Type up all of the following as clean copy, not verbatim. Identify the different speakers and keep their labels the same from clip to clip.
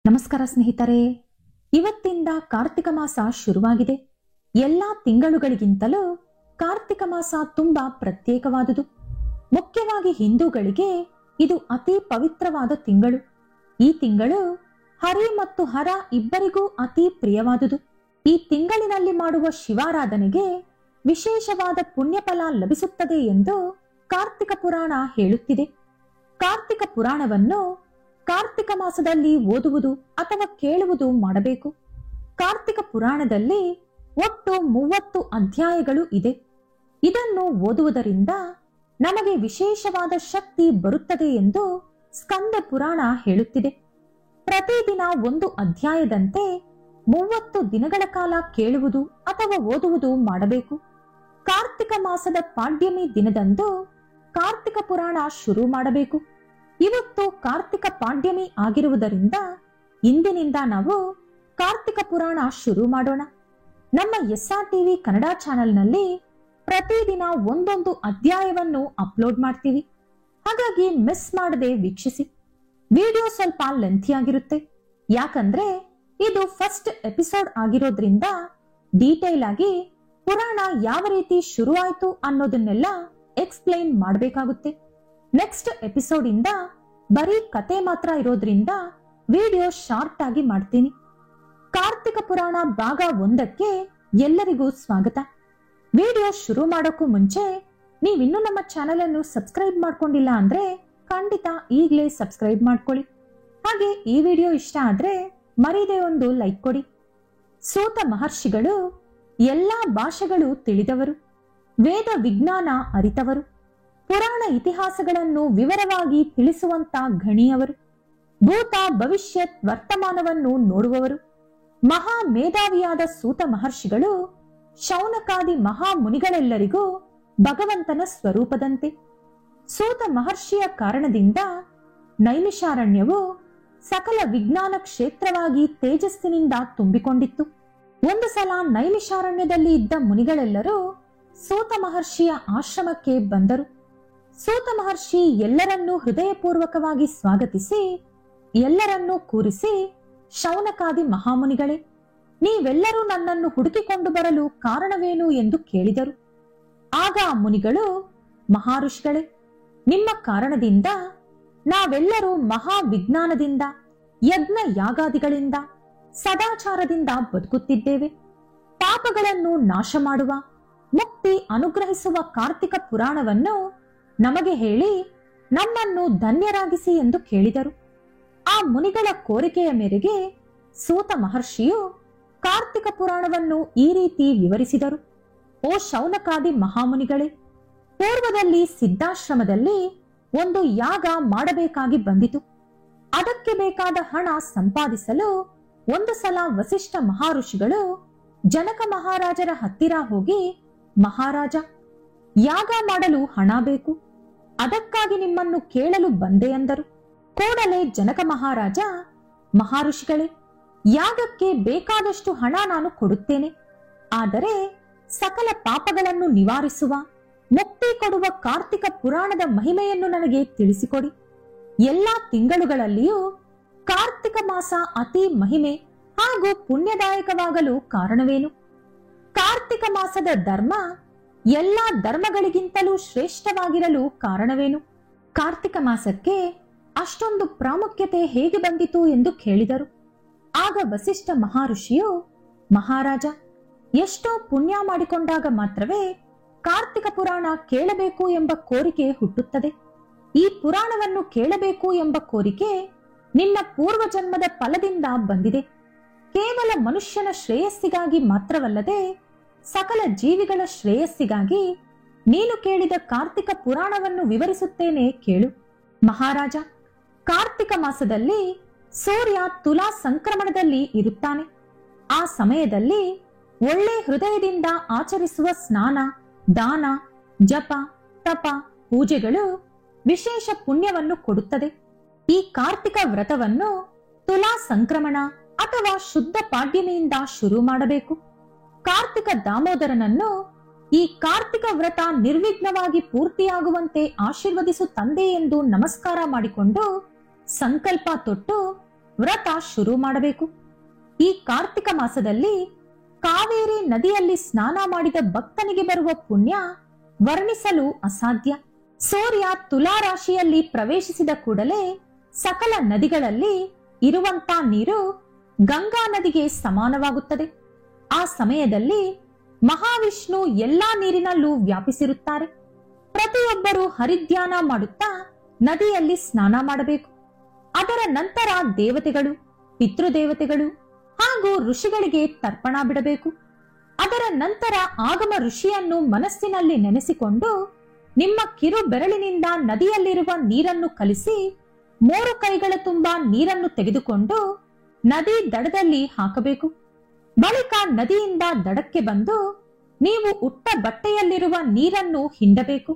Speaker 1: ನಮಸ್ಕಾರ ಸ್ನೇಹಿತರೆ, ಇವತ್ತಿಂದ ಕಾರ್ತಿಕ ಮಾಸ ಶುರುವಾಗಿದೆ. ಎಲ್ಲಾ ತಿಂಗಳುಗಳಿಗಿಂತಲೂ ಕಾರ್ತಿಕ ಮಾಸ ತುಂಬಾ ಪ್ರತ್ಯೇಕವಾದುದು. ಮುಖ್ಯವಾಗಿ ಹಿಂದೂಗಳಿಗೆ ಇದು ಅತಿ ಪವಿತ್ರವಾದ ತಿಂಗಳು. ಈ ತಿಂಗಳು ಹರಿ ಮತ್ತು ಹರ ಇಬ್ಬರಿಗೂ ಅತಿ ಪ್ರಿಯವಾದುದು. ಈ ತಿಂಗಳಿನಲ್ಲಿ ಮಾಡುವ ಶಿವಾರಾಧನೆಗೆ ವಿಶೇಷವಾದ ಪುಣ್ಯಫಲ ಲಭಿಸುತ್ತದೆ ಎಂದು ಕಾರ್ತಿಕ ಪುರಾಣ ಹೇಳುತ್ತಿದೆ. ಕಾರ್ತಿಕ ಪುರಾಣವನ್ನು ಕಾರ್ತಿಕ ಮಾಸದಲ್ಲಿ ಓದುವುದು ಅಥವಾ ಕೇಳುವುದು ಮಾಡಬೇಕು. ಕಾರ್ತಿಕ ಪುರಾಣದಲ್ಲಿ ಒಟ್ಟು 30 ಅಧ್ಯಾಯಗಳು ಇದೆ. ಇದನ್ನು ಓದುವುದರಿಂದ ನಮಗೆ ವಿಶೇಷವಾದ ಶಕ್ತಿ ಬರುತ್ತದೆ ಎಂದು ಸ್ಕಂದ ಪುರಾಣ ಹೇಳುತ್ತಿದೆ. ಪ್ರತಿದಿನ ಒಂದು ಅಧ್ಯಾಯದಂತೆ 30 ದಿನಗಳ ಕಾಲ ಕೇಳುವುದು ಅಥವಾ ಓದುವುದು ಮಾಡಬೇಕು. ಕಾರ್ತಿಕ ಮಾಸದ ಪಾಡ್ಯಮಿ ದಿನದಂದು ಕಾರ್ತಿಕ ಪುರಾಣ ಶುರು ಮಾಡಬೇಕು. ಇವತ್ತು ಕಾರ್ತಿಕ ಪಾಡ್ಯಮಿ ಆಗಿರುವುದರಿಂದ ಇಂದಿನಿಂದ ನಾವು ಕಾರ್ತಿಕ ಪುರಾಣ ಶುರು ಮಾಡೋಣ. ನಮ್ಮ SRTV ಕನ್ನಡ ಚಾನೆಲ್ನಲ್ಲಿ ಪ್ರತಿದಿನ ಒಂದೊಂದು ಅಧ್ಯಾಯವನ್ನು ಅಪ್ಲೋಡ್ ಮಾಡ್ತೀವಿ. ಹಾಗಾಗಿ ಮಿಸ್ ಮಾಡದೆ ವೀಕ್ಷಿಸಿ. ವಿಡಿಯೋ ಸ್ವಲ್ಪ ಲೆಂಥಿ ಆಗಿರುತ್ತೆ, ಯಾಕಂದ್ರೆ ಇದು ಫಸ್ಟ್ ಎಪಿಸೋಡ್ ಆಗಿರೋದ್ರಿಂದ ಡೀಟೇಲ್ ಆಗಿ ಪುರಾಣ ಯಾವ ರೀತಿ ಶುರುವಾಯಿತು ಅನ್ನೋದನ್ನೆಲ್ಲ ಎಕ್ಸ್ಪ್ಲೈನ್ ಮಾಡಬೇಕಾಗುತ್ತೆ. ನೆಕ್ಸ್ಟ್ ಎಪಿಸೋಡ್ ಇಂದ ಬರೀ ಕತೆ ಮಾತ್ರ ಇರೋದ್ರಿಂದ ವಿಡಿಯೋ ಶಾರ್ಟ್ ಆಗಿ ಮಾಡ್ತೀನಿ. ಕಾರ್ತಿಕ ಪುರಾಣ ಭಾಗ 1ಕ್ಕೆ ಎಲ್ಲರಿಗೂ ಸ್ವಾಗತ. ವಿಡಿಯೋ ಶುರು ಮಾಡೋಕ್ಕೂ ಮುಂಚೆ ನೀವಿನ್ನೂ ನಮ್ಮ ಚಾನೆಲ್ ಅನ್ನು ಸಬ್ಸ್ಕ್ರೈಬ್ ಮಾಡ್ಕೊಂಡಿಲ್ಲ ಅಂದ್ರೆ ಖಂಡಿತ ಈಗಲೇ ಸಬ್ಸ್ಕ್ರೈಬ್ ಮಾಡ್ಕೊಳ್ಳಿ. ಹಾಗೆ ಈ ವಿಡಿಯೋ ಇಷ್ಟ ಆದ್ರೆ ಮರೀದೆ ಒಂದು ಲೈಕ್ ಕೊಡಿ. ಸೂತ ಮಹರ್ಷಿಗಳು ಎಲ್ಲಾ ಭಾಷೆಗಳು ತಿಳಿದವರು, ವೇದ ವಿಜ್ಞಾನ ಅರಿತವರು, ಪುರಾಣ ಇತಿಹಾಸಗಳನ್ನು ವಿವರವಾಗಿ ತಿಳಿಸುವಂತ ಗಣಿಯವರು, ಭೂತ ಭವಿಷ್ಯತ್ ವರ್ತಮಾನವನ್ನು ನೋಡುವವರು. ಮಹಾ ಮೇಧಾವಿಯಾದ ಸೂತ ಮಹರ್ಷಿಗಳು ಶೌನಕಾದಿ ಮಹಾ ಮುನಿಗಳೆಲ್ಲರಿಗೂ ಭಗವಂತನ ಸ್ವರೂಪದಂತೆ. ಸೂತ ಮಹರ್ಷಿಯ ಕಾರಣದಿಂದ ನೈಮಿಷಾರಣ್ಯವು ಸಕಲ ವಿಜ್ಞಾನ ಕ್ಷೇತ್ರವಾಗಿ ತೇಜಸ್ಸಿನಿಂದ ತುಂಬಿಕೊಂಡಿತ್ತು. ಒಂದು ಸಲ ನೈಮಿಷಾರಣ್ಯದಲ್ಲಿ ಇದ್ದ ಮುನಿಗಳೆಲ್ಲರೂ ಸೂತ ಮಹರ್ಷಿಯ ಆಶ್ರಮಕ್ಕೆ ಬಂದರು. ಸೂತ ಮಹರ್ಷಿ ಎಲ್ಲರನ್ನೂ ಹೃದಯಪೂರ್ವಕವಾಗಿ ಸ್ವಾಗತಿಸಿ ಎಲ್ಲರನ್ನೂ ಕೂರಿಸಿ, ಶೌನಕಾದಿ ಮಹಾಮುನಿಗಳೇ, ನೀವೆಲ್ಲರೂ ನನ್ನನ್ನು ಹುಡುಕಿಕೊಂಡು ಬರಲು ಕಾರಣವೇನು ಎಂದು ಕೇಳಿದರು. ಆಗ ಆ ಮುನಿಗಳು, ಮಹಾಋಷಿಗಳೇ, ನಿಮ್ಮ ಕಾರಣದಿಂದ ನಾವೆಲ್ಲರೂ ಮಹಾ ವಿಜ್ಞಾನದಿಂದ, ಯಜ್ಞ ಯಾಗಾದಿಗಳಿಂದ, ಸದಾಚಾರದಿಂದ ಬದುಕುತ್ತಿದ್ದೇವೆ. ಪಾಪಗಳನ್ನು ನಾಶ ಮಾಡುವ, ಮುಕ್ತಿ ಅನುಗ್ರಹಿಸುವ ಕಾರ್ತಿಕ ಪುರಾಣವನ್ನು ನಮಗೆ ಹೇಳಿ ನಮ್ಮನ್ನು ಧನ್ಯರಾಗಿಸಿ ಎಂದು ಕೇಳಿದರು. ಆ ಮುನಿಗಳ ಕೋರಿಕೆಯ ಮೇರೆಗೆ ಸೂತ ಮಹರ್ಷಿಯು ಕಾರ್ತಿಕ ಪುರಾಣವನ್ನು ಈ ರೀತಿ ವಿವರಿಸಿದರು. ಓ ಶೌನಕಾದಿ ಮಹಾಮುನಿಗಳೇ, ಪೂರ್ವದಲ್ಲಿ ಸಿದ್ಧಾಶ್ರಮದಲ್ಲಿ ಒಂದು ಯಾಗ ಮಾಡಬೇಕಾಗಿ ಬಂದಿತು. ಅದಕ್ಕೆ ಬೇಕಾದ ಹಣ ಸಂಪಾದಿಸಲು ಒಂದು ಸಲ ವಸಿಷ್ಠ ಮಹಾಋಷಿಗಳು ಜನಕ ಮಹಾರಾಜರ ಹತ್ತಿರ ಹೋಗಿ, ಮಹಾರಾಜ, ಯಾಗ ಮಾಡಲು ಹಣ ಬೇಕು, ಅದಕ್ಕಾಗಿ ನಿಮ್ಮನ್ನು ಕೇಳಲು ಬಂದೆ ಎಂದರು. ಕೂಡಲೇ ಜನಕ ಮಹಾರಾಜ, ಮಹಾಋಷಿಗಳೇ, ಯಾಗಕ್ಕೆ ಬೇಕಾದಷ್ಟು ಹಣ ನಾನು ಕೊಡುತ್ತೇನೆ. ಆದರೆ ಸಕಲ ಪಾಪಗಳನ್ನು ನಿವಾರಿಸುವ, ಮುಕ್ತಿ ಕೊಡುವ ಕಾರ್ತಿಕ ಪುರಾಣದ ಮಹಿಮೆಯನ್ನು ನನಗೆ ತಿಳಿಸಿಕೊಡಿ. ಎಲ್ಲಾ ತಿಂಗಳುಗಳಲ್ಲಿಯೂ ಕಾರ್ತಿಕ ಮಾಸ ಅತಿ ಮಹಿಮೆ ಹಾಗೂ ಪುಣ್ಯದಾಯಕವಾಗಲು ಕಾರಣವೇನು? ಕಾರ್ತಿಕ ಮಾಸದ ಧರ್ಮ ಎಲ್ಲಾ ಧರ್ಮಗಳಿಗಿಂತಲೂ ಶ್ರೇಷ್ಠವಾಗಿರಲು ಕಾರಣವೇನು? ಕಾರ್ತಿಕ ಮಾಸಕ್ಕೆ ಅಷ್ಟೊಂದು ಪ್ರಾಮುಖ್ಯತೆ ಹೇಗೆ ಬಂದಿತು ಎಂದು ಕೇಳಿದರು. ಆಗ ವಸಿಷ್ಠ ಮಹಾಋಷಿಯು, ಮಹಾರಾಜ, ಎಷ್ಟೋ ಪುಣ್ಯ ಮಾಡಿಕೊಂಡಾಗ ಮಾತ್ರವೇ ಕಾರ್ತಿಕ ಪುರಾಣ ಕೇಳಬೇಕು ಎಂಬ ಕೋರಿಕೆ ಹುಟ್ಟುತ್ತದೆ. ಈ ಪುರಾಣವನ್ನು ಕೇಳಬೇಕು ಎಂಬ ಕೋರಿಕೆ ನಿನ್ನ ಪೂರ್ವಜನ್ಮದ ಫಲದಿಂದ ಬಂದಿದೆ. ಕೇವಲ ಮನುಷ್ಯನ ಶ್ರೇಯಸ್ಸಿಗಾಗಿ ಮಾತ್ರವಲ್ಲದೆ ಸಕಲ ಜೀವಿಗಳ ಶ್ರೇಯಸ್ಸಿಗಾಗಿ ನೀನು ಕೇಳಿದ ಕಾರ್ತಿಕ ಪುರಾಣವನ್ನು ವಿವರಿಸುತ್ತೇನೆ, ಕೇಳು. ಮಹಾರಾಜ, ಕಾರ್ತಿಕ ಮಾಸದಲ್ಲಿ ಸೂರ್ಯ ತುಲಾ ಸಂಕ್ರಮಣದಲ್ಲಿ ಇರುತ್ತಾನೆ. ಆ ಸಮಯದಲ್ಲಿ ಒಳ್ಳೆ ಹೃದಯದಿಂದ ಆಚರಿಸುವ ಸ್ನಾನ, ದಾನ, ಜಪ, ತಪ, ಪೂಜೆಗಳು ವಿಶೇಷ ಪುಣ್ಯವನ್ನು ಕೊಡುತ್ತದೆ. ಈ ಕಾರ್ತಿಕ ವ್ರತವನ್ನು ತುಲಾ ಸಂಕ್ರಮಣ ಅಥವಾ ಶುದ್ಧ ಪಾಡ್ಯಮಿಯಿಂದ ಶುರು ಮಾಡಬೇಕು. ಕಾರ್ತಿಕ ದಾಮೋದರನನ್ನು ಈ ಕಾರ್ತಿಕ ವ್ರತ ನಿರ್ವಿಘ್ನವಾಗಿ ಪೂರ್ತಿಯಾಗುವಂತೆ ಆಶೀರ್ವದಿಸು ತಂದೆ ಎಂದು ನಮಸ್ಕಾರ ಮಾಡಿಕೊಂಡು ಸಂಕಲ್ಪ ತೊಟ್ಟು ವ್ರತ ಶುರು ಮಾಡಬೇಕು. ಈ ಕಾರ್ತಿಕ ಮಾಸದಲ್ಲಿ ಕಾವೇರಿ ನದಿಯಲ್ಲಿ ಸ್ನಾನ ಮಾಡಿದ ಭಕ್ತನಿಗೆ ಬರುವ ಪುಣ್ಯ ವರ್ಣಿಸಲು ಅಸಾಧ್ಯ. ಸೂರ್ಯ ತುಲಾ ರಾಶಿಯಲ್ಲಿ ಪ್ರವೇಶಿಸಿದ ಕೂಡಲೇ ಸಕಲ ನದಿಗಳಲ್ಲಿ ಇರುವಂತ ನೀರು ಗಂಗಾ ನದಿಗೆ ಸಮಾನವಾಗುತ್ತದೆ. ಆ ಸಮಯದಲ್ಲಿ ಮಹಾವಿಷ್ಣು ಎಲ್ಲಾ ನೀರಿನಲ್ಲೂ ವ್ಯಾಪಿಸಿರುತ್ತಾರೆ. ಪ್ರತಿಯೊಬ್ಬರು ಹರಿಧ್ಯಾನ ಮಾಡುತ್ತಾ ನದಿಯಲ್ಲಿ ಸ್ನಾನ ಮಾಡಬೇಕು. ಅದರ ನಂತರ ದೇವತೆಗಳು, ಪಿತೃದೇವತೆಗಳು ಹಾಗೂ ಋಷಿಗಳಿಗೆ ತರ್ಪಣ ಬಿಡಬೇಕು. ಅದರ ನಂತರ ಆಗಮ ಋಷಿಯನ್ನು ಮನಸ್ಸಿನಲ್ಲಿ ನೆನೆಸಿಕೊಂಡು ನಿಮ್ಮ ಕಿರು ಬೆರಳಿನಿಂದ ನದಿಯಲ್ಲಿರುವ ನೀರನ್ನು ಕಲಿಸಿ 3 ಕೈಗಳ ತುಂಬಾ ನೀರನ್ನು ತೆಗೆದುಕೊಂಡು ನದಿ ದಡದಲ್ಲಿ ಹಾಕಬೇಕು. ಬಳಿಕ ನದಿಯಿಂದ ದಡಕ್ಕೆ ಬಂದು ನೀವು ಉಟ್ಟ ಬಟ್ಟೆಯಲ್ಲಿರುವ ನೀರನ್ನು ಹಿಂಡಬೇಕು.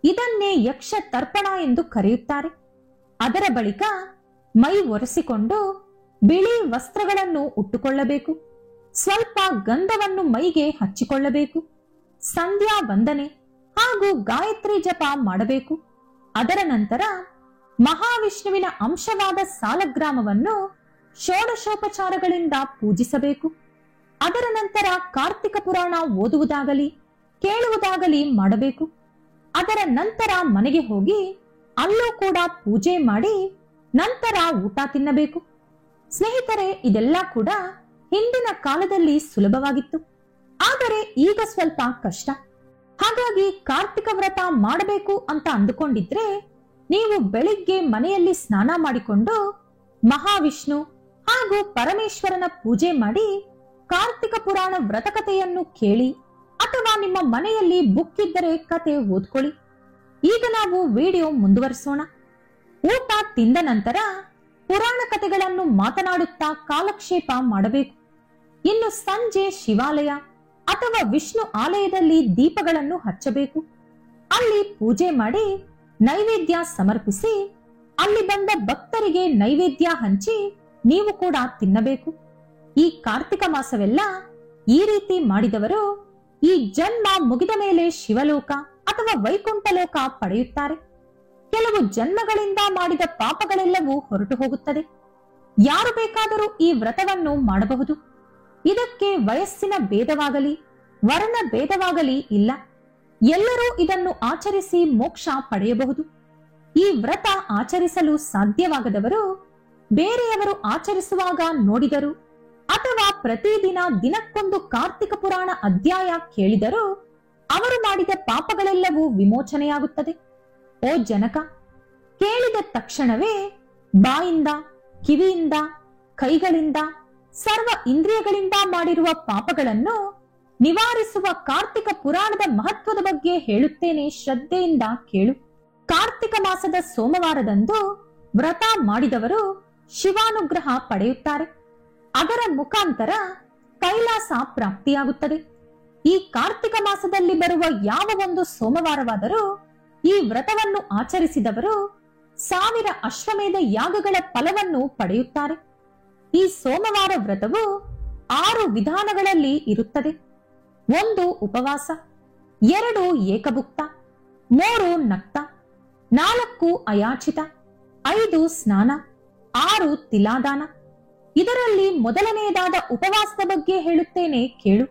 Speaker 1: ಇದನ್ನೇ ಯಕ್ಷ ತರ್ಪಣ ಎಂದು ಕರೆಯುತ್ತಾರೆ. ಅದರ ಬಳಿಕ ಮೈ ಒರೆಸಿಕೊಂಡು ಬಿಳಿ ವಸ್ತ್ರಗಳನ್ನು ಉಟ್ಟುಕೊಳ್ಳಬೇಕು. ಸ್ವಲ್ಪ ಗಂಧವನ್ನು ಮೈಗೆ ಹಚ್ಚಿಕೊಳ್ಳಬೇಕು. ಸಂಧ್ಯಾ ವಂದನೆ ಹಾಗೂ ಗಾಯತ್ರಿ ಜಪ ಮಾಡಬೇಕು. ಅದರ ನಂತರ ಮಹಾವಿಷ್ಣುವಿನ ಅಂಶವಾದ ಸಾಲಗ್ರಾಮವನ್ನು ಷೋಡಶೋಪಚಾರಗಳಿಂದ ಪೂಜಿಸಬೇಕು. ಅದರ ನಂತರ ಕಾರ್ತಿಕ ಪುರಾಣ ಓದುವುದಾಗಲಿ ಕೇಳುವುದಾಗಲಿ ಮಾಡಬೇಕು. ಅದರ ನಂತರ ಮನೆಗೆ ಹೋಗಿ ಅಲ್ಲೂ ಕೂಡ ಪೂಜೆ ಮಾಡಿ ನಂತರ ಊಟ ತಿನ್ನಬೇಕು. ಸ್ನೇಹಿತರೆ, ಇದೆಲ್ಲ ಕೂಡ ಹಿಂದಿನ ಕಾಲದಲ್ಲಿ ಸುಲಭವಾಗಿತ್ತು. ಆದರೆ ಈಗ ಸ್ವಲ್ಪ ಕಷ್ಟ. ಹಾಗಾಗಿ ಕಾರ್ತಿಕ ವ್ರತ ಮಾಡಬೇಕು ಅಂತ ಅಂದುಕೊಂಡಿದ್ರೆ ನೀವು ಬೆಳಿಗ್ಗೆ ಮನೆಯಲ್ಲಿ ಸ್ನಾನ ಮಾಡಿಕೊಂಡು ಮಹಾವಿಷ್ಣು ಹಾಗೂ ಪರಮೇಶ್ವರನ ಪೂಜೆ ಮಾಡಿ ಕಾರ್ತಿಕ ಪುರಾಣ ವ್ರತಕಥೆಯನ್ನು ಕೇಳಿ ಅಥವಾ ನಿಮ್ಮ ಮನೆಯಲ್ಲಿ ಬುಕ್ ಇದ್ದರೆ ಕತೆ ಓದ್ಕೊಳ್ಳಿ. ಈಗ ನಾವು ವಿಡಿಯೋ ಮುಂದುವರಿಸೋಣ. ಊಟ ತಿಂದ ನಂತರ ಪುರಾಣ ಕಥೆಗಳನ್ನು ಮಾತನಾಡುತ್ತಾ ಕಾಲಕ್ಷೇಪ ಮಾಡಬೇಕು. ಇನ್ನು ಸಂಜೆ ಶಿವಾಲಯ ಅಥವಾ ವಿಷ್ಣು ಆಲಯದಲ್ಲಿ ದೀಪಗಳನ್ನು ಹಚ್ಚಬೇಕು. ಅಲ್ಲಿ ಪೂಜೆ ಮಾಡಿ ನೈವೇದ್ಯ ಸಮರ್ಪಿಸಿ ಅಲ್ಲಿ ಬಂದ ಭಕ್ತರಿಗೆ ನೈವೇದ್ಯ ಹಂಚಿ ನೀವು ಕೂಡ ತಿನ್ನಬೇಕು. ಈ ಕಾರ್ತಿಕ ಮಾಸವೆಲ್ಲ ಈ ರೀತಿ ಮಾಡಿದವರು ಈ ಜನ್ಮ ಮುಗಿದ ಮೇಲೆ ಶಿವಲೋಕ ಅಥವಾ ವೈಕುಂಠ ಲೋಕ ಪಡೆಯುತ್ತಾರೆ. ಕೆಲವು ಜನ್ಮಗಳಿಂದ ಮಾಡಿದ ಪಾಪಗಳೆಲ್ಲವೂ ಹೊರಟು ಹೋಗುತ್ತದೆ. ಯಾರು ಬೇಕಾದರೂ ಈ ವ್ರತವನ್ನು ಮಾಡಬಹುದು. ಇದಕ್ಕೆ ವಯಸ್ಸಿನ ಭೇದವಾಗಲಿ ವರ್ಣ ಭೇದವಾಗಲಿ ಇಲ್ಲ. ಎಲ್ಲರೂ ಇದನ್ನು ಆಚರಿಸಿ ಮೋಕ್ಷ ಪಡೆಯಬಹುದು. ಈ ವ್ರತ ಆಚರಿಸಲು ಸಾಧ್ಯವಾಗದವರು ಬೇರೆಯವರು ಆಚರಿಸುವಾಗ ನೋಡಿದರು ಅಥವಾ ಪ್ರತಿದಿನ ದಿನಕ್ಕೊಂದು ಕಾರ್ತಿಕ ಪುರಾಣ ಅಧ್ಯಾಯ ಕೇಳಿದರೂ ಅವರು ಮಾಡಿದ ಪಾಪಗಳೆಲ್ಲವೂ ವಿಮೋಚನೆಯಾಗುತ್ತದೆ. ಓ ಜನಕ, ಕೇಳಿದ ತಕ್ಷಣವೇ ಬಾಯಿಂದ, ಕಿವಿಯಿಂದ, ಕೈಗಳಿಂದ, ಸರ್ವ ಇಂದ್ರಿಯಗಳಿಂದ ಮಾಡಿರುವ ಪಾಪಗಳನ್ನು ನಿವಾರಿಸುವ ಕಾರ್ತಿಕ ಪುರಾಣದ ಮಹತ್ವದ ಬಗ್ಗೆ ಹೇಳುತ್ತೇನೆ, ಶ್ರದ್ಧೆಯಿಂದ ಕೇಳು. ಕಾರ್ತಿಕ ಮಾಸದ ಸೋಮವಾರದಂದು ವ್ರತ ಮಾಡಿದವರು ಶಿವಾನುಗ್ರಹ ಪಡೆಯುತ್ತಾರೆ. ಅದರ ಮುಖಾಂತರ ಕೈಲಾಸ ಪ್ರಾಪ್ತಿಯಾಗುತ್ತದೆ. ಈ ಕಾರ್ತಿಕ ಮಾಸದಲ್ಲಿ ಬರುವ ಯಾವ ಒಂದು ಸೋಮವಾರವಾದರೂ ಈ ವ್ರತವನ್ನು ಆಚರಿಸಿದವರು 1000 ಅಶ್ವಮೇಧ ಯಾಗಗಳ ಫಲವನ್ನು ಪಡೆಯುತ್ತಾರೆ. ಈ ಸೋಮವಾರ ವ್ರತವು 6 ವಿಧಾನಗಳಲ್ಲಿ ಇರುತ್ತದೆ. 1 ಉಪವಾಸ, 2 ಏಕಭುಕ್ತ, 3 ನಕ್ತ, 4 ಅಯಾಚಿತ, 5 ಸ್ನಾನ, 6 ತಿಲಾದಾನ. ಇದರಲ್ಲಿ ಮೊದಲನೆಯದಾದ ಉಪವಾಸದ ಬಗ್ಗೆ ಹೇಳುತ್ತೇನೆ, ಕೇಳು.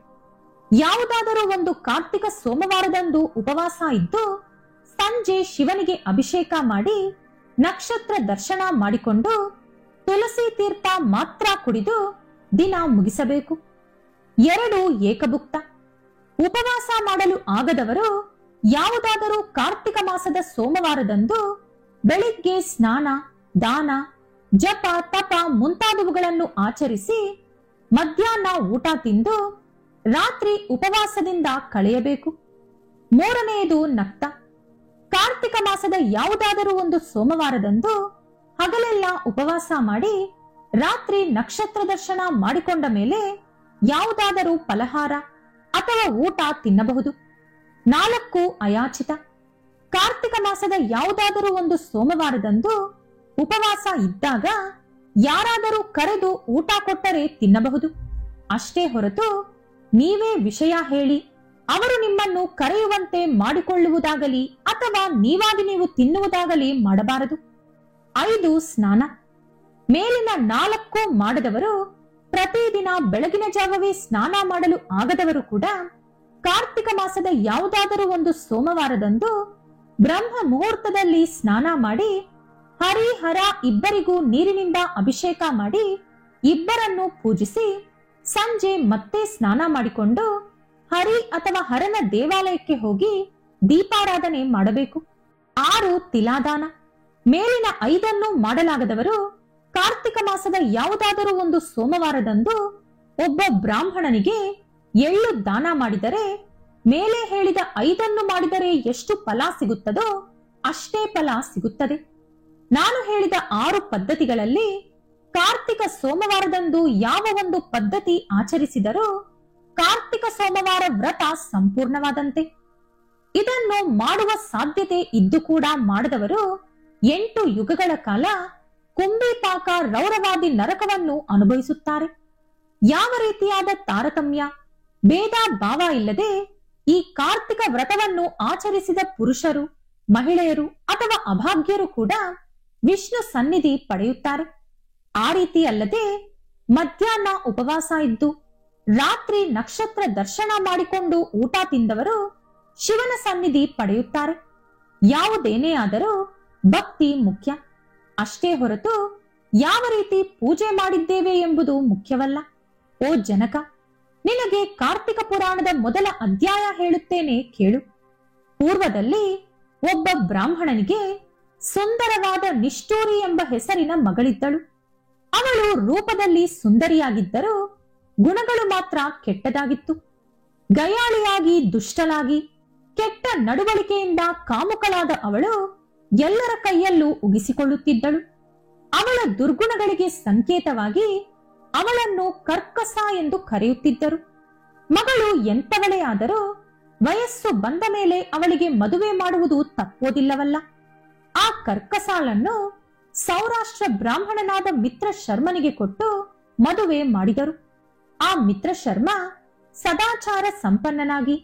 Speaker 1: ಯಾವುದಾದರೂ ಒಂದು ಕಾರ್ತಿಕ ಸೋಮವಾರದಂದು ಉಪವಾಸ ಇದ್ದು ಸಂಜೆ ಶಿವನಿಗೆ ಅಭಿಷೇಕ ಮಾಡಿ ನಕ್ಷತ್ರ ದರ್ಶನ ಮಾಡಿಕೊಂಡು ತುಳಸಿ ತೀರ್ಥ ಮಾತ್ರ ಕುಡಿದು ದಿನ ಮುಗಿಸಬೇಕು. 2 ಏಕಭುಕ್ತ. ಉಪವಾಸ ಮಾಡಲು ಆಗದವರು ಯಾವುದಾದರೂ ಕಾರ್ತಿಕ ಮಾಸದ ಸೋಮವಾರದಂದು ಬೆಳಿಗ್ಗೆ ಸ್ನಾನ, ದಾನ, ಜಪ, ತಪ ಮುಂತಾದವುಗಳನ್ನು ಆಚರಿಸಿ ಮಧ್ಯಾಹ್ನ ಊಟ ತಿಂದು ರಾತ್ರಿ ಉಪವಾಸದಿಂದ ಕಳೆಯಬೇಕು. 3ನೇದು ನಕ್ತ. ಕಾರ್ತಿಕ ಮಾಸದ ಯಾವುದಾದರೂ ಒಂದು ಸೋಮವಾರದಂದು ಹಗಲೆಲ್ಲ ಉಪವಾಸ ಮಾಡಿ ರಾತ್ರಿ ನಕ್ಷತ್ರ ದರ್ಶನ ಮಾಡಿಕೊಂಡ ಮೇಲೆ ಯಾವುದಾದರೂ ಫಲಹಾರ ಅಥವಾ ಊಟ ತಿನ್ನಬಹುದು. 4 ಅಯಾಚಿತ. ಕಾರ್ತಿಕ ಮಾಸದ ಯಾವುದಾದರೂ ಒಂದು ಸೋಮವಾರದಂದು ಉಪವಾಸ ಇದ್ದಾಗ ಯಾರಾದರೂ ಕರೆದು ಊಟ ಕೊಟ್ಟರೆ ತಿನ್ನಬಹುದು. ಅಷ್ಟೇ ಹೊರತು ನೀವೇ ವಿಷಯ ಹೇಳಿ ಅವರು ನಿಮ್ಮನ್ನು ಕರೆಯುವಂತೆ ಮಾಡಿಕೊಳ್ಳುವುದಾಗಲಿ ಅಥವಾ ನೀವಾಗಿ ನೀವು ತಿನ್ನುವುದಾಗಲಿ ಮಾಡಬಾರದು. 5 ಸ್ನಾನ. ಮೇಲಿನ 4 ಮಾಡದವರು, ಪ್ರತಿದಿನ ಬೆಳಗಿನ ಜಾವವೇ ಸ್ನಾನ ಮಾಡಲು ಆಗದವರು ಕೂಡ ಕಾರ್ತಿಕ ಮಾಸದ ಯಾವುದಾದರೂ ಒಂದು ಸೋಮವಾರದಂದು ಬ್ರಹ್ಮ ಮುಹೂರ್ತದಲ್ಲಿ ಸ್ನಾನ ಮಾಡಿ ಹರಿಹರ ಇಬ್ಬರಿಗೂ ನೀರಿನಿಂದ ಅಭಿಷೇಕ ಮಾಡಿ ಇಬ್ಬರನ್ನು ಪೂಜಿಸಿ ಸಂಜೆ ಮತ್ತೆ ಸ್ನಾನ ಮಾಡಿಕೊಂಡು ಹರಿ ಅಥವಾ ಹರನ ದೇವಾಲಯಕ್ಕೆ ಹೋಗಿ ದೀಪಾರಾಧನೆ ಮಾಡಬೇಕು. 6 ತಿಲಾದಾನ. ಮೇಲಿನ 5 ಮಾಡಲಾಗದವರು ಕಾರ್ತಿಕ ಮಾಸದ ಯಾವುದಾದರೂ ಒಂದು ಸೋಮವಾರದಂದು ಒಬ್ಬ ಬ್ರಾಹ್ಮಣನಿಗೆ ಎಳ್ಳು ದಾನ ಮಾಡಿದರೆ ಮೇಲೆ ಹೇಳಿದ 5 ಮಾಡಿದರೆ ಎಷ್ಟು ಫಲ ಸಿಗುತ್ತದೋ ಅಷ್ಟೇ ಫಲ ಸಿಗುತ್ತದೆ. ನಾನು ಹೇಳಿದ 6 ಪದ್ಧತಿಗಳಲ್ಲಿ ಕಾರ್ತಿಕ ಸೋಮವಾರದಂದು ಯಾವ ಒಂದು ಪದ್ಧತಿ ಆಚರಿಸಿದರೂ ಕಾರ್ತಿಕ ಸೋಮವಾರ ವ್ರತ ಸಂಪೂರ್ಣವಾದಂತೆ. ಇದನ್ನು ಮಾಡುವ ಸಾಧ್ಯತೆ ಇದ್ದು ಕೂಡ ಮಾಡದವರು 8 ಯುಗಗಳ ಕಾಲ ಕುಂಭಿಪಾಕ ರೌರವಾದಿ ನರಕವನ್ನು ಅನುಭವಿಸುತ್ತಾರೆ. ಯಾವ ರೀತಿಯಾದ ತಾರತಮ್ಯ ಭೇದ ಭಾವ ಇಲ್ಲದೆ ಈ ಕಾರ್ತಿಕ ವ್ರತವನ್ನು ಆಚರಿಸಿದ ಪುರುಷರು, ಮಹಿಳೆಯರು ಅಥವಾ ಅಭಾಗ್ಯರು ಕೂಡ ವಿಷ್ಣು ಸನ್ನಿಧಿ ಪಡೆಯುತ್ತಾರೆ. ಆ ರೀತಿ ಅಲ್ಲದೆ ಮಧ್ಯಾಹ್ನ ಉಪವಾಸ ಇದ್ದು ರಾತ್ರಿ ನಕ್ಷತ್ರ ದರ್ಶನ ಮಾಡಿಕೊಂಡು ಊಟ ತಿಂದವರು ಶಿವನ ಸನ್ನಿಧಿ ಪಡೆಯುತ್ತಾರೆ. ಯಾವುದೇನೇ ಆದರೂ ಭಕ್ತಿ ಮುಖ್ಯ ಅಷ್ಟೇ ಹೊರತು ಯಾವ ರೀತಿ ಪೂಜೆ ಮಾಡಿದ್ದೇವೆ ಎಂಬುದು ಮುಖ್ಯವಲ್ಲ. ಓ ಜನಕ, ನಿನಗೆ ಕಾರ್ತಿಕ ಪುರಾಣದ ಮೊದಲ ಅಧ್ಯಾಯ ಹೇಳುತ್ತೇನೆ ಕೇಳು. ಪೂರ್ವದಲ್ಲಿ ಒಬ್ಬ ಬ್ರಾಹ್ಮಣನಿಗೆ ಸುಂದರವಾದ ನಿಷ್ಠೂರಿ ಎಂಬ ಹೆಸರಿನ ಮಗಳಿದ್ದಳು. ಅವಳು ರೂಪದಲ್ಲಿ ಸುಂದರಿಯಾಗಿದ್ದರೂ ಗುಣಗಳು ಮಾತ್ರ ಕೆಟ್ಟದಾಗಿತ್ತು. ಗಯಾಳಿಯಾಗಿ ದುಷ್ಟಲಾಗಿ ಕೆಟ್ಟ ನಡವಳಿಕೆಯಿಂದ ಕಾಮುಕಳಾದ ಅವಳು ಎಲ್ಲರ ಕೈಯಲ್ಲೂ ಉಗಿಸಿಕೊಳ್ಳುತ್ತಿದ್ದಳು. ಅವಳ ದುರ್ಗುಣಗಳಿಗೆ ಸಂಕೇತವಾಗಿ ಅವಳನ್ನು ಕರ್ಕಸ ಎಂದು ಕರೆಯುತ್ತಿದ್ದರು. ಮಗಳು ಎಂತವಳೇ ಆದರೂ ವಯಸ್ಸು ಬಂದ ಮೇಲೆ ಅವಳಿಗೆ ಮದುವೆ ಮಾಡುವುದು ತಪ್ಪೋದಿಲ್ಲವಲ್ಲ. ಆ ಕರ್ಕಸಾಳನ್ನು ಸೌರಾಷ್ಟ್ರ ಬ್ರಾಹ್ಮಣನಾದ ಮಿತ್ರ ಶರ್ಮನಿಗೆ ಕೊಟ್ಟು ಮದುವೆ ಮಾಡಿದರು. ಆ ಮಿತ್ರ ಶರ್ಮ ಸದಾಚಾರ ಸಂಪನ್ನನಾಗಿ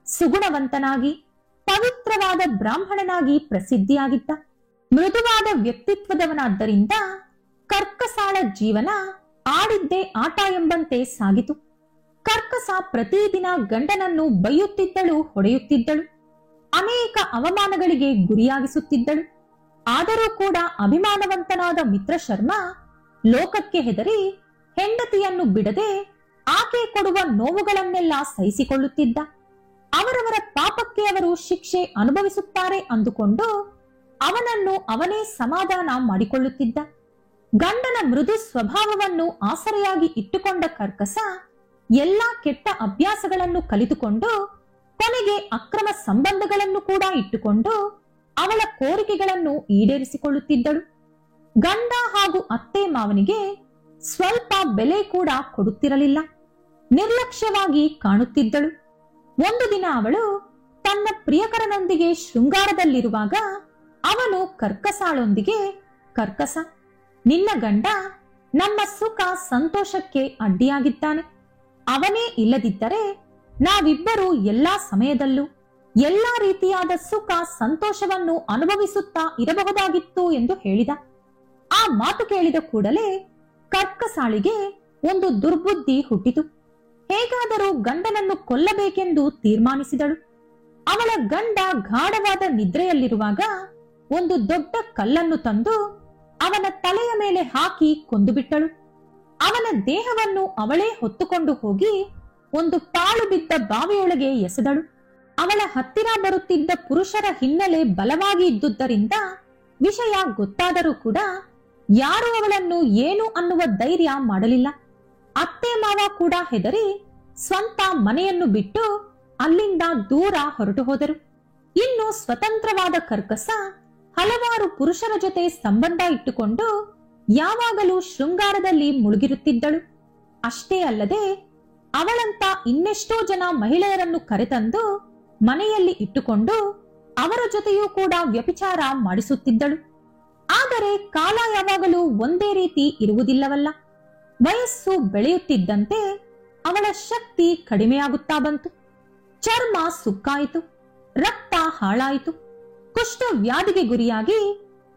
Speaker 1: ಸುಗುಣವಂತನಾಗಿ ಪವಿತ್ರವಾದ ಬ್ರಾಹ್ಮಣನಾಗಿ ಪ್ರಸಿದ್ಧಿಯಾಗಿದ್ದ. ಮೃದುವಾದ ವ್ಯಕ್ತಿತ್ವದವನಾದ್ದರಿಂದ ಕರ್ಕಸಾಳ ಜೀವನ ಆಡಿದ್ದೇ ಆಟ ಎಂಬಂತೆ ಸಾಗಿತು. ಕರ್ಕಸ ಪ್ರತಿದಿನ ಗಂಡನನ್ನು ಬೈಯುತ್ತಿದ್ದಳು, ಹೊಡೆಯುತ್ತಿದ್ದಳು, ಅನೇಕ ಅವಮಾನಗಳಿಗೆ ಗುರಿಯಾಗಿಸುತ್ತಿದ್ದಳು. ಆದರೂ ಕೂಡ ಅಭಿಮಾನವಂತನಾದ ಮಿತ್ರ ಶರ್ಮ ಲೋಕಕ್ಕೆ ಹೆದರಿ ಹೆಂಡತಿಯನ್ನು ಬಿಡದೆ ಆಕೆ ಕೊಡುವ ನೋವುಗಳನ್ನೆಲ್ಲ ಸಹಿಸಿಕೊಳ್ಳುತ್ತಿದ್ದ. ಅವರವರ ಪಾಪಕ್ಕೆ ಅವರು ಶಿಕ್ಷೆ ಅನುಭವಿಸುತ್ತಾರೆ ಅಂದುಕೊಂಡು ಅವನನ್ನು ಅವನೇ ಸಮಾಧಾನ ಮಾಡಿಕೊಳ್ಳುತ್ತಿದ್ದ. ಗಂಡನ ಮೃದು ಸ್ವಭಾವವನ್ನು ಆಸರೆಯಾಗಿ ಇಟ್ಟುಕೊಂಡ ಕರ್ಕಸ ಎಲ್ಲಾ ಕೆಟ್ಟ ಅಭ್ಯಾಸಗಳನ್ನು ಕಲಿತುಕೊಂಡು ಕೊನೆಗೆ ಅಕ್ರಮ ಸಂಬಂಧಗಳನ್ನು ಕೂಡ ಇಟ್ಟುಕೊಂಡು ಅವಳ ಕೋರಿಕೆಗಳನ್ನು ಈಡೇರಿಸಿಕೊಳ್ಳುತ್ತಿದ್ದಳು. ಗಂಡ ಹಾಗೂ ಅತ್ತೆ ಮಾವನಿಗೆ ಸ್ವಲ್ಪ ಬೆಲೆ ಕೂಡ ಕೊಡುತ್ತಿರಲಿಲ್ಲ. ನಿರ್ಲಕ್ಷ್ಯವಾಗಿ ಕಾಣುತ್ತಿದ್ದಳು. ಒಂದು ದಿನ ಅವಳು ತನ್ನ ಪ್ರಿಯಕರನೊಂದಿಗೆ ಶೃಂಗಾರದಲ್ಲಿರುವಾಗ ಅವನು ಕರ್ಕಸಾಳೊಂದಿಗೆ, ಕರ್ಕಸ, ನಿನ್ನ ಗಂಡ ನಮ್ಮ ಸುಖ ಸಂತೋಷಕ್ಕೆ ಅಡ್ಡಿಯಾಗಿದ್ದಾನೆ. ಅವನೇ ಇಲ್ಲದಿದ್ದರೆ ನಾವಿಬ್ಬರೂ ಎಲ್ಲಾ ಸಮಯದಲ್ಲೂ ಎಲ್ಲಾ ರೀತಿಯಾದ ಸುಖ ಸಂತೋಷವನ್ನು ಅನುಭವಿಸುತ್ತಾ ಇರಬಹುದಾಗಿತ್ತು ಎಂದು ಹೇಳಿದ. ಆ ಮಾತು ಕೇಳಿದ ಕೂಡಲೇ ಕರ್ಕಸಾಳಿಗೆ ಒಂದು ದುರ್ಬುದ್ಧಿ ಹುಟ್ಟಿತು. ಹೇಗಾದರೂ ಗಂಡನನ್ನು ಕೊಲ್ಲಬೇಕೆಂದು ತೀರ್ಮಾನಿಸಿದಳು. ಅವಳ ಗಂಡ ಗಾಢವಾದ ನಿದ್ರೆಯಲ್ಲಿರುವಾಗ ಒಂದು ದೊಡ್ಡ ಕಲ್ಲನ್ನು ತಂದು ಅವನ ತಲೆಯ ಮೇಲೆ ಹಾಕಿ ಕೊಂದು ಬಿಟ್ಟಳು. ಅವನ ದೇಹವನ್ನು ಅವಳೇ ಹೊತ್ತುಕೊಂಡು ಹೋಗಿ ಒಂದು ಪಾಳು ಬಿದ್ದ ಬಾವಿಯೊಳಗೆ ಎಸೆದಳು. ಅವಳ ಹತ್ತಿರ ಬರುತ್ತಿದ್ದ ಪುರುಷರ ಹಿನ್ನೆಲೆ ಬಲವಾಗಿ ಇದ್ದುದರಿಂದ ವಿಷಯ ಗೊತ್ತಾದರೂ ಕೂಡ ಯಾರು ಅವಳನ್ನು ಏನು ಅನ್ನುವ ಧೈರ್ಯ ಮಾಡಲಿಲ್ಲ. ಅತ್ತೆ ಮಾವ ಕೂಡ ಹೆದರಿ ಸ್ವಂತ ಮನೆಯನ್ನು ಬಿಟ್ಟು ಅಲ್ಲಿಂದ ದೂರ ಹೊರಟು ಹೋದರು. ಇನ್ನು ಸ್ವತಂತ್ರವಾದ ಕರ್ಕಸ ಹಲವಾರು ಪುರುಷರ ಜೊತೆ ಸಂಬಂಧ ಇಟ್ಟುಕೊಂಡು ಯಾವಾಗಲೂ ಶೃಂಗಾರದಲ್ಲಿ ಮುಳುಗಿರುತ್ತಿದ್ದಳು. ಅಷ್ಟೇ ಅಲ್ಲದೆ ಅವಳಂತ ಇನ್ನೆಷ್ಟೋ ಜನ ಮಹಿಳೆಯರನ್ನು ಕರೆತಂದು ಮನೆಯಲ್ಲಿ ಇಟ್ಟುಕೊಂಡು ಅವರ ಜೊತೆಯೂ ಕೂಡ ವ್ಯಭಿಚಾರ ಮಾಡಿಸುತ್ತಿದ್ದಳು. ಆದರೆ ಕಾಲ ಯಾವಾಗಲೂ ಒಂದೇ ರೀತಿ ಇರುವುದಿಲ್ಲವಲ್ಲ. ವಯಸ್ಸು ಬೆಳೆಯುತ್ತಿದ್ದಂತೆ ಅವಳ ಶಕ್ತಿ ಕಡಿಮೆಯಾಗುತ್ತಾ ಬಂತು. ಚರ್ಮ ಸುಕ್ಕಾಯಿತು, ರಕ್ತ ಹಾಳಾಯಿತು, ಕುಷ್ಠ ವ್ಯಾಧಿಗೆ ಗುರಿಯಾಗಿ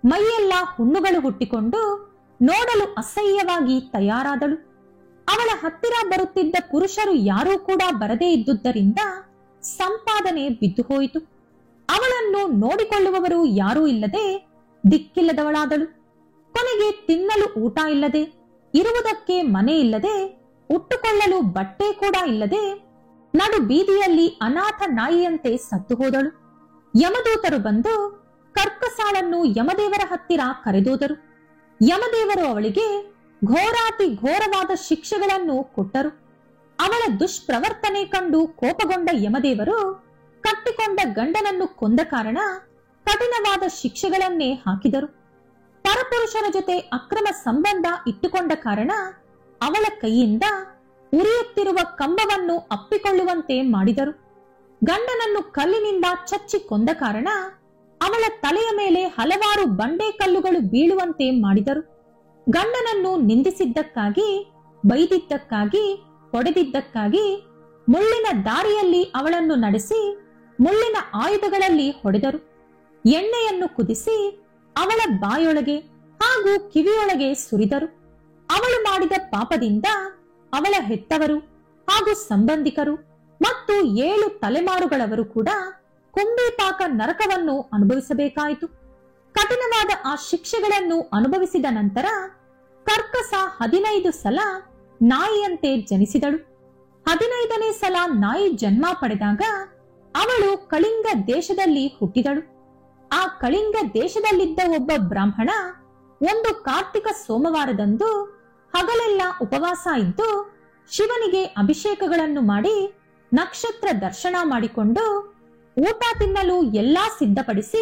Speaker 1: ಮೈಯೆಲ್ಲ ಹುಣ್ಣುಗಳು ಹುಟ್ಟಿಕೊಂಡು ನೋಡಲು ಅಸಹ್ಯವಾಗಿ ತಯಾರಾದಳು. ಅವಳ ಹತ್ತಿರ ಬರುತ್ತಿದ್ದ ಪುರುಷರು ಯಾರೂ ಕೂಡ ಬರದೇ ಇದ್ದುದರಿಂದ ಸಂಪಾದನೆ ಬಿದ್ದು ಹೋಯಿತು. ಅವಳನ್ನು ನೋಡಿಕೊಳ್ಳುವವರು ಯಾರೂ ಇಲ್ಲದೆ ದಿಕ್ಕಿಲ್ಲದವಳಾದಳು. ಕೊನೆಗೆ ತಿನ್ನಲು ಊಟ ಇಲ್ಲದೆ, ಇರುವುದಕ್ಕೆ ಮನೆ ಇಲ್ಲದೆ, ಉಟ್ಟುಕೊಳ್ಳಲು ಬಟ್ಟೆ ಕೂಡ ಇಲ್ಲದೆ ನಡು ಬೀದಿಯಲ್ಲಿ ಅನಾಥ ನಾಯಿಯಂತೆ ಸತ್ತು ಹೋದಳು. ಯಮದೂತರು ಬಂದು ಕರ್ಕಸಾಳನ್ನು ಯಮದೇವರ ಹತ್ತಿರ ಕರೆದೋದರು. ಯಮದೇವರು ಅವಳಿಗೆ ಘೋರಾತಿ ಘೋರವಾದ ಶಿಕ್ಷೆಗಳನ್ನು ಕೊಟ್ಟರು. ಅವಳ ದುಷ್ಪ್ರವರ್ತನೆ ಕಂಡು ಕೋಪಗೊಂಡ ಯಮದೇವರು ಕಟ್ಟಿಕೊಂಡ ಗಂಡನನ್ನು ಕೊಂದ ಕಾರಣ ಕಠಿಣವಾದ ಶಿಕ್ಷೆಗಳನ್ನೇ ಹಾಕಿದರು. ಪರಪುರುಷರ ಜೊತೆ ಅಕ್ರಮ ಸಂಬಂಧ ಇಟ್ಟುಕೊಂಡ ಕಾರಣ ಅವಳ ಕೈಯಿಂದ ಉರಿಯುತ್ತಿರುವ ಕಂಬವನ್ನು ಅಪ್ಪಿಕೊಳ್ಳುವಂತೆ ಮಾಡಿದರು. ಗಂಡನನ್ನು ಕಲ್ಲಿನಿಂದ ಚಚ್ಚಿ ಕೊಂದ ಕಾರಣ ಅವಳ ತಲೆಯ ಮೇಲೆ ಹಲವಾರು ಬಂಡೆ ಕಲ್ಲುಗಳು ಬೀಳುವಂತೆ ಮಾಡಿದರು. ಗಂಡನನ್ನು ನಿಂದಿಸಿದ್ದಕ್ಕಾಗಿ, ಬೈದಿದ್ದಕ್ಕಾಗಿ, ಹೊಡೆದಿದ್ದಕ್ಕಾಗಿ ಮುಳ್ಳಿನ ದಾರಿಯಲ್ಲಿ ಅವಳನ್ನು ನಡೆಸಿ ಮುಳ್ಳಿನ ಆಯುಧಗಳಲ್ಲಿ ಹೊಡೆದರು. ಎಣ್ಣೆಯನ್ನು ಕುದಿಸಿ ಅವಳ ಬಾಯೊಳಗೆ ಹಾಗೂ ಕಿವಿಯೊಳಗೆ ಸುರಿದರು. ಅವಳು ಮಾಡಿದ ಪಾಪದಿಂದ ಅವಳ ಹೆತ್ತವರು ಹಾಗೂ ಸಂಬಂಧಿಕರು ಮತ್ತು 7 ತಲೆಮಾರುಗಳವರು ಕೂಡ ಕುಂಬಿಪಾಕ ನರಕವನ್ನು ಅನುಭವಿಸಬೇಕಾಯಿತು. ಕಠಿಣವಾದ ಆ ಶಿಕ್ಷೆಗಳನ್ನು ಅನುಭವಿಸಿದ ನಂತರ ಕರ್ಕಸ 15 ಸಲ ನಾಯಿಯಂತೆ ಜನಿಸಿದಳು. 15ನೇ ಸಲ ನಾಯಿ ಜನ್ಮ ಪಡೆದಾಗ ಅವಳು ಕಳಿಂಗ ದೇಶದಲ್ಲಿ ಹುಟ್ಟಿದಳು. ಆ ಕಳಿಂಗ ದೇಶದಲ್ಲಿದ್ದ ಒಬ್ಬ ಬ್ರಾಹ್ಮಣ ಒಂದು ಕಾರ್ತಿಕ ಸೋಮವಾರದಂದು ಹಗಲೆಲ್ಲ ಉಪವಾಸ ಇದ್ದು ಶಿವನಿಗೆ ಅಭಿಷೇಕಗಳನ್ನು ಮಾಡಿ ನಕ್ಷತ್ರ ದರ್ಶನ ಮಾಡಿಕೊಂಡು ಊಟ ತಿನ್ನಲು ಎಲ್ಲಾ ಸಿದ್ಧಪಡಿಸಿ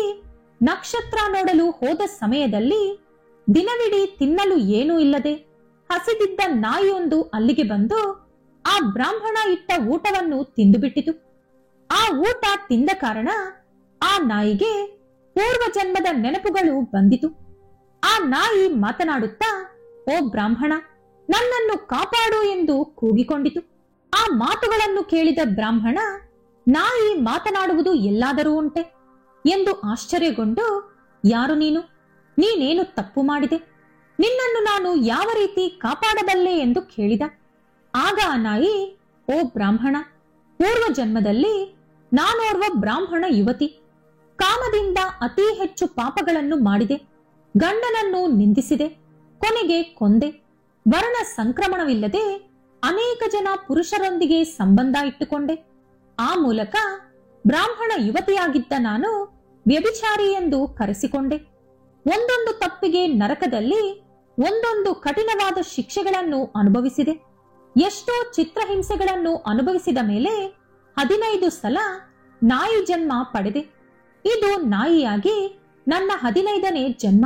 Speaker 1: ನಕ್ಷತ್ರ ನೋಡಲು ಹೋದ ಸಮಯದಲ್ಲಿ ದಿನವಿಡೀ ತಿನ್ನಲು ಏನೂ ಇಲ್ಲದೆ ಹಸಿದಿದ್ದ ನಾಯಿಯೊಂದು ಅಲ್ಲಿಗೆ ಬಂದು ಆ ಬ್ರಾಹ್ಮಣ ಇಟ್ಟ ಊಟವನ್ನು ತಿಂದುಬಿಟ್ಟಿತು. ಆ ಊಟ ತಿಂದ ಕಾರಣ ಆ ನಾಯಿಗೆ ಪೂರ್ವ ಜನ್ಮದ ನೆನಪುಗಳು ಬಂದಿತು. ಆ ನಾಯಿ ಮಾತನಾಡುತ್ತಾ, ಓ ಬ್ರಾಹ್ಮಣ, ನನ್ನನ್ನು ಕಾಪಾಡು ಎಂದು ಕೂಗಿಕೊಂಡಿತು. ಆ ಮಾತುಗಳನ್ನು ಕೇಳಿದ ಬ್ರಾಹ್ಮಣ, ನಾಯಿ ಮಾತನಾಡುವುದು ಎಲ್ಲಾದರೂ ಉಂಟೆ ಎಂದು ಆಶ್ಚರ್ಯಗೊಂಡು, ಯಾರು ನೀನು? ನೀನೇನು ತಪ್ಪು ಮಾಡಿದೆ? ನಿನ್ನನ್ನು ನಾನು ಯಾವ ರೀತಿ ಕಾಪಾಡಬಲ್ಲೆ ಎಂದು ಕೇಳಿದ. ಆಗ ಆ ನಾಯಿ, ಓ ಬ್ರಾಹ್ಮಣ, ಪೂರ್ವ ಜನ್ಮದಲ್ಲಿ ನಾನೋರ್ವ ಬ್ರಾಹ್ಮಣ ಯುವತಿ. ಕಾಮದಿಂದ ಅತಿ ಹೆಚ್ಚು ಪಾಪಗಳನ್ನು ಮಾಡಿದೆ. ಗಂಡನನ್ನು ನಿಂದಿಸಿದೆ, ಕೊನೆಗೆ ಕೊಂದೆ. ವರ್ಣ ಸಂಕ್ರಮಣವಿಲ್ಲದೆ ಅನೇಕ ಜನ ಪುರುಷರೊಂದಿಗೆ ಸಂಬಂಧ ಇಟ್ಟುಕೊಂಡೆ. ಆ ಮೂಲಕ ಬ್ರಾಹ್ಮಣ ಯುವತಿಯಾಗಿದ್ದ ನಾನು ವ್ಯಭಿಚಾರಿ ಎಂದು ಕರೆಸಿಕೊಂಡೆ. ಒಂದೊಂದು ತಪ್ಪಿಗೆ ನರಕದಲ್ಲಿ ಒಂದೊಂದು ಕಠಿಣವಾದ ಶಿಕ್ಷೆಗಳನ್ನು ಅನುಭವಿಸಿದೆ. ಎಷ್ಟೋ ಚಿತ್ರಹಿಂಸೆಗಳನ್ನು ಅನುಭವಿಸಿದ ಮೇಲೆ 15 ಸಲ ನಾಯಿ ಜನ್ಮ ಪಡೆದೆ. ಇದು ನಾಯಿಯಾಗಿ ನನ್ನ 15ನೇ ಜನ್ಮ.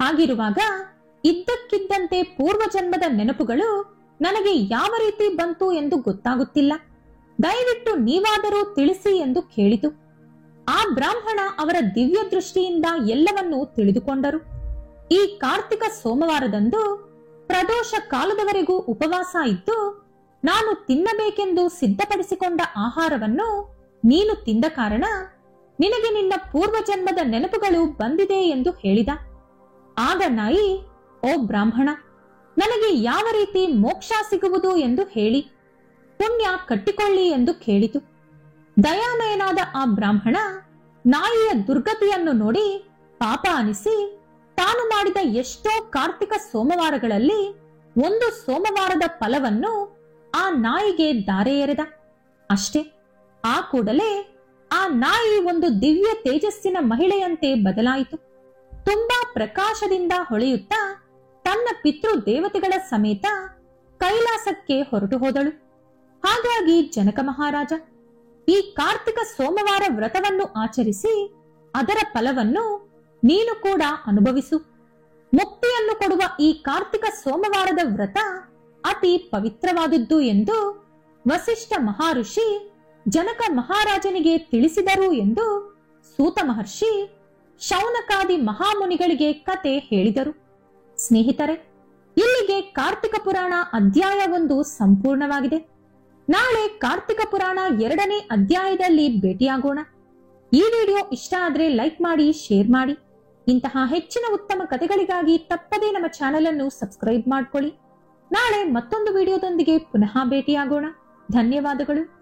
Speaker 1: ಹಾಗಿರುವಾಗ ಇದ್ದಕ್ಕಿದ್ದಂತೆ ಪೂರ್ವ ಜನ್ಮದ ನೆನಪುಗಳು ನನಗೆ ಯಾವ ರೀತಿ ಬಂತು ಎಂದು ಗೊತ್ತಾಗುತ್ತಿಲ್ಲ. ದಯವಿಟ್ಟು ನೀವಾದರೂ ತಿಳಿಸಿ ಎಂದು ಕೇಳಿತು. ಆ ಬ್ರಾಹ್ಮಣ ಅವರ ದಿವ್ಯ ದೃಷ್ಟಿಯಿಂದ ಎಲ್ಲವನ್ನೂ ತಿಳಿದುಕೊಂಡರು. ಈ ಕಾರ್ತಿಕ ಸೋಮವಾರದಂದು ಪ್ರದೋಷ ಕಾಲದವರೆಗೂ ಉಪವಾಸ ಇದ್ದು ನಾನು ತಿನ್ನಬೇಕೆಂದು ಸಿದ್ಧಪಡಿಸಿಕೊಂಡ ಆಹಾರವನ್ನು ನೀನು ತಿಂದ ಕಾರಣ ನಿನಗೆ ನಿನ್ನ ಪೂರ್ವ ಜನ್ಮದ ನೆನಪುಗಳು ಬಂದಿದೆ ಎಂದು ಹೇಳಿದ. ಆಗ ನಾಯಿ, ಓ ಬ್ರಾಹ್ಮಣ, ನನಗೆ ಯಾವ ರೀತಿ ಮೋಕ್ಷ ಸಿಗುವುದು ಎಂದು ಹೇಳಿ ಪುಣ್ಯ ಕಟ್ಟಿಕೊಳ್ಳಿ ಎಂದು ಕೇಳಿತು. ದಯಾಮಯನಾದ ಆ ಬ್ರಾಹ್ಮಣ ನಾಯಿಯ ದುರ್ಗತಿಯನ್ನು ನೋಡಿ ಪಾಪ ಅನಿಸಿ ತಾನು ಮಾಡಿದ ಎಷ್ಟೋ ಕಾರ್ತಿಕ ಸೋಮವಾರಗಳಲ್ಲಿ ಒಂದು ಸೋಮವಾರದ ಫಲವನ್ನು ಆ ನಾಯಿಗೆ ಧಾರೆ ಎರೆದ. ಅಷ್ಟೇ, ಆ ಕೂಡಲೇ ಆ ನಾಯಿ ಒಂದು ದಿವ್ಯ ತೇಜಸ್ಸಿನ ಮಹಿಳೆಯಂತೆ ಬದಲಾಯಿತು. ತುಂಬಾ ಪ್ರಕಾಶದಿಂದ ಹೊಳೆಯುತ್ತಾ ತನ್ನ ಪಿತೃ ದೇವತೆಗಳ ಸಮೇತ ಕೈಲಾಸಕ್ಕೆ ಹೊರಟು ಹೋದಳು. ಹಾಗಾಗಿ ಜನಕ ಮಹಾರಾಜ, ಈ ಕಾರ್ತಿಕ ಸೋಮವಾರ ವ್ರತವನ್ನು ಆಚರಿಸಿ ಅದರ ಫಲವನ್ನು ನೀನು ಕೂಡ ಅನುಭವಿಸು. ಮುಕ್ತಿಯನ್ನು ಕೊಡುವ ಈ ಕಾರ್ತಿಕ ಸೋಮವಾರದ ವ್ರತ ಅತಿ ಪವಿತ್ರವಾದದ್ದು ಎಂದು ವಸಿಷ್ಠ ಮಹರ್ಷಿ ಜನಕ ಮಹಾರಾಜನಿಗೆ ತಿಳಿಸಿದರು ಎಂದು ಸೂತ ಮಹರ್ಷಿ ಶೌನಕಾದಿ ಮಹಾಮುನಿಗಳಿಗೆ ಕತೆ ಹೇಳಿದರು. ಸ್ನೇಹಿತರೆ, ಇಲ್ಲಿಗೆ ಕಾರ್ತಿಕ ಪುರಾಣ ಅಧ್ಯಾಯ 1 ಸಂಪೂರ್ಣವಾಗಿದೆ. ನಾಳೆ ಕಾರ್ತಿಕ ಪುರಾಣ 2ನೇ ಅಧ್ಯಾಯದಲ್ಲಿ ಭೇಟಿಯಾಗೋಣ. ಈ ವಿಡಿಯೋ ಇಷ್ಟ ಆದ್ರೆ ಲೈಕ್ ಮಾಡಿ, ಶೇರ್ ಮಾಡಿ. ಇಂತಹ ಹೆಚ್ಚಿನ ಉತ್ತಮ ಕಥೆಗಳಿಗಾಗಿ ತಪ್ಪದೇ ನಮ್ಮ ಚಾನೆಲ್ ಅನ್ನು ಸಬ್ಸ್ಕ್ರೈಬ್ ಮಾಡ್ಕೊಳ್ಳಿ. ನಾಳೆ ಮತ್ತೊಂದು ವಿಡಿಯೋದೊಂದಿಗೆ ಪುನಃ ಭೇಟಿಯಾಗೋಣ. ಧನ್ಯವಾದಗಳು.